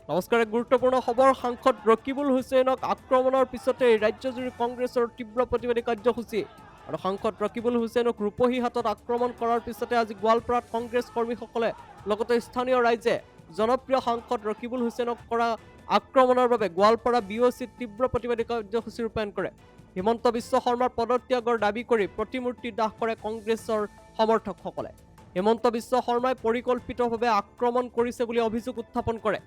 নমস্কাৰ। এক গুৰুত্বপূৰ্ণ খবৰ। সাংসদ ৰকিবুল হুছেইনক আক্ৰমণৰ পিছতে ৰাজ্যজুৰি কংগ্ৰেছৰ তীব্ৰ প্ৰতিবাদী কাৰ্যসূচী। আৰু সাংসদ ৰকিবুল হুছেইনক ৰূপহী হাতত আক্ৰমণ কৰাৰ পিছতে আজি গোৱালপাৰাত কংগ্ৰেছ কৰ্মীসকলে লগতে স্থানীয় ৰাইজে জনপ্ৰিয় সাংসদ ৰকিবুল হুছেইনক কৰা আক্ৰমণৰ বাবে গোৱালপাৰা BOCত তীব্ৰ প্ৰতিবাদী কাৰ্যসূচী ৰূপায়ণ কৰে। হিমন্ত বিশ্ব শৰ্মাৰ পদত্যাগৰ দাবী কৰি প্ৰতিমূৰ্তি দাহ কৰে কংগ্ৰেছৰ সমৰ্থকসকলে। হিমন্ত বিশ্ব শৰ্মাই পৰিকল্পিতভাৱে আক্ৰমণ কৰিছে বুলি অভিযোগ উত্থাপন কৰে।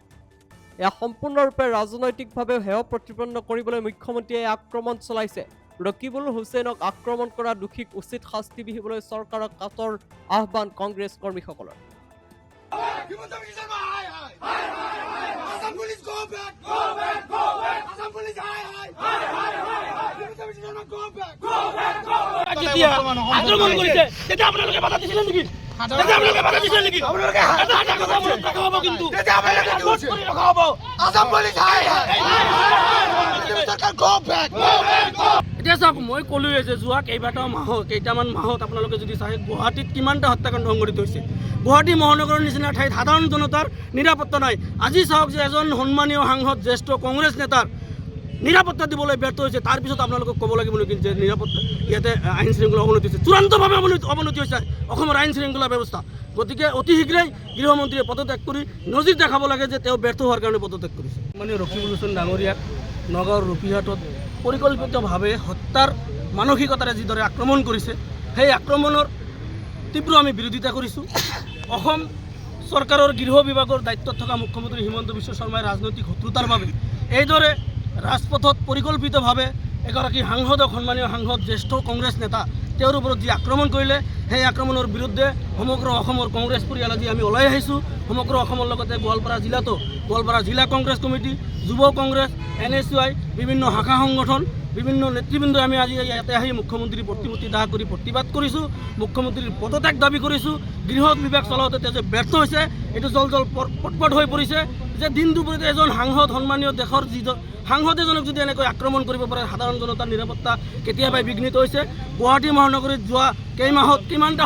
এয়া সম্পূৰ্ণৰূপে ৰাজনৈতিকভাৱে হেয় প্ৰতিপন্ন কৰিবলৈ মুখ্যমন্ত্ৰীয়ে আক্ৰমণ চলাইছে। ৰকিবুল হুছেইনক আক্ৰমণ কৰা দোষীক উচিত শাস্তি বিহিবলৈ চৰকাৰক কাটৰ আহ্বান কংগ্ৰেছ কৰ্মীসকলৰ। এতিয়া চাওক, মই ক'লোৱে যে যোৱা কেইটামান মাহত আপোনালোকে যদি চাই গুৱাহাটীত কিমানটা হত্যাকাণ্ড সংঘটিত হৈছে। গুৱাহাটী মহানগৰৰ নিচিনা ঠাইত সাধাৰণ জনতাৰ নিৰাপত্তা নাই। আজি চাওক যে এজন সন্মানীয় সাংসদ জ্যেষ্ঠ কংগ্ৰেছ নেতাৰ নিৰাপত্তা দিবলৈ ব্যৰ্থ হৈছে। তাৰপিছত আপোনালোকক ক'ব লাগিব নেকি যে নিৰাপত্তা ইয়াতে আইন শৃংখলা অৱনতি হৈছে, চূড়ান্তভাৱে অৱনতি হৈছে অসমৰ আইন শৃংখলা ব্যৱস্থা। গতিকে অতি শীঘ্ৰেই গৃহমন্ত্ৰীয়ে পদত্যাগ কৰি নজিৰ দেখাব লাগে যে তেওঁ ব্যৰ্থ হোৱাৰ কাৰণে পদত্যাগ কৰিছে। মানে ৰকিবুল হুছেইন ডাঙৰীয়াক নগাঁৱৰ ৰূপীহাটত পৰিকল্পিতভাৱে হত্যাৰ মানসিকতাৰে যিদৰে আক্ৰমণ কৰিছে, সেই আক্ৰমণৰ তীব্ৰ আমি বিৰোধিতা কৰিছোঁ। অসম চৰকাৰৰ গৃহ বিভাগৰ দায়িত্বত থকা মুখ্যমন্ত্ৰী হিমন্ত বিশ্ব শৰ্মাই ৰাজনৈতিক শত্ৰুতাৰ বাবে এইদৰে ৰাজপথত পৰিকল্পিতভাৱে এগৰাকী সাংসদক, সন্মানীয় সাংসদ জ্যেষ্ঠ কংগ্ৰেছ নেতা, তেওঁৰ ওপৰত যি আক্ৰমণ কৰিলে, সেই আক্ৰমণৰ বিৰুদ্ধে সমগ্ৰ অসমৰ কংগ্ৰেছ পৰিয়াল আজি আমি ওলাই আহিছোঁ। সমগ্ৰ অসমৰ লগতে গোৱালপাৰা জিলাতো গোৱালপাৰা জিলা কংগ্ৰেছ কমিটি, যুৱ কংগ্ৰেছ, NSUI, বিভিন্ন শাখা সংগঠন, বিভিন্ন নেতৃবৃন্দ আমি আজি ইয়াতে আহি মুখ্যমন্ত্ৰীৰ প্ৰতিমূৰ্তি দাহ কৰি প্ৰতিবাদ কৰিছোঁ। মুখ্যমন্ত্ৰীৰ পদত্যাগ দাবী কৰিছোঁ। গৃহ বিভাগ চলাওঁতে তেওঁ যে ব্যৰ্থ হৈছে, এইটো জল পটপট হৈ পৰিছে যে দিন দুপৰীয়া এজন সাংসদ, সন্মানীয় দেশৰ যিজন সাংসদ এজনক যদি এনেকৈ আক্ৰমণ কৰিব পাৰে, সাধাৰণ জনতাৰ নিৰাপত্তা কেতিয়াবাই বিঘ্নিত হৈছে। গুৱাহাটী মহানগৰীত যোৱা কেইমাহত কিমানটা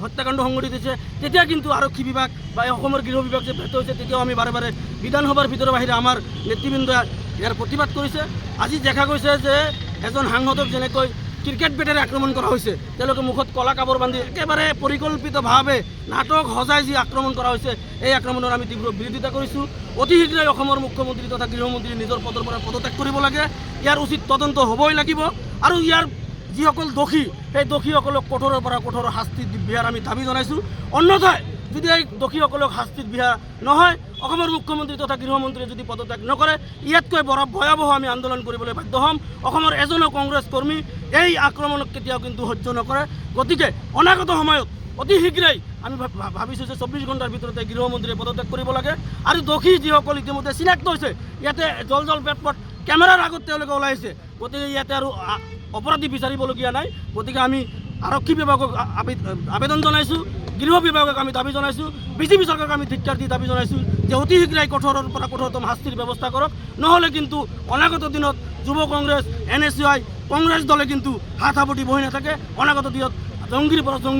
হত্যাকাণ্ড সংঘটিত হৈছে, তেতিয়া কিন্তু আৰক্ষী বিভাগ বা অসমৰ গৃহ বিভাগ যে ব্যৰ্থ হৈছে, তেতিয়াও আমি বাৰে বাৰে বিধানসভাৰ ভিতৰৰ বাহিৰে আমাৰ নেতৃবৃন্দই ইয়াৰ প্ৰতিবাদ কৰিছে। আজি দেখা গৈছে যে এজন সাংসদক যেনেকৈ ক্ৰিকেট বেটেৰে আক্ৰমণ কৰা হৈছে, তেওঁলোকে মুখত কলা কাপোৰ বান্ধি একেবাৰে পৰিকল্পিতভাৱে নাটক সজাই যি আক্ৰমণ কৰা হৈছে, এই আক্ৰমণৰ আমি তীব্ৰ বিৰোধিতা কৰিছোঁ। অতি শীঘ্ৰেই অসমৰ মুখ্যমন্ত্ৰী তথা গৃহমন্ত্ৰী নিজৰ পদৰ পৰা পদত্যাগ কৰিব লাগে। ইয়াৰ উচিত তদন্ত হ'বই লাগিব। আৰু ইয়াৰ যিসকল দোষী, সেই দোষীসকলক কঠোৰৰ পৰা কঠোৰ শাস্তি বিহাৰ আমি দাবী জনাইছোঁ। অন্যথায় যদি এই দোষীসকলক শাস্তি বিহাৰ নহয়, অসমৰ মুখ্যমন্ত্ৰী তথা গৃহমন্ত্ৰীয়ে যদি পদত্যাগ নকৰে, ইয়াতকৈ ভয়াৱহ আমি আন্দোলন কৰিবলৈ বাধ্য হ'ম। অসমৰ এজনো কংগ্ৰেছ কৰ্মী এই আক্ৰমণক কেতিয়াও কিন্তু সহ্য নকৰে। গতিকে অনাগত সময়ত অতি শীঘ্ৰেই আমি ভাবিছোঁ যে 24 ঘণ্টাৰ ভিতৰতে গৃহমন্ত্ৰীয়ে পদত্যাগ কৰিব লাগে। আৰু দোষী যিসকল ইতিমধ্যে চিনাক্ত হৈছে, ইয়াতে জল পেটপট কেমেৰাৰ আগত তেওঁলোকে ওলাইছে। গতিকে ইয়াতে আৰু অপৰাধী বিচাৰিবলগীয়া নাই। গতিকে আমি আৰক্ষী বিভাগক আবেদন জনাইছোঁ, গৃহ বিভাগক আমি দাবী জনাইছোঁ, BJP চৰকাৰক আমি ধিক্কাৰ দি দাবী জনাইছোঁ যে অতি শীঘ্ৰেই কঠোৰৰ পৰা কঠোৰতম শাস্তিৰ ব্যৱস্থা কৰক। নহ'লে কিন্তু অনাগত দিনত যুৱ কংগ্ৰেছ, NSUI, কংগ্ৰেছ দলে কিন্তু হাত সাৱটি বহি নাথাকে। অনাগত দিনত জংগীৰ পৰা জংগী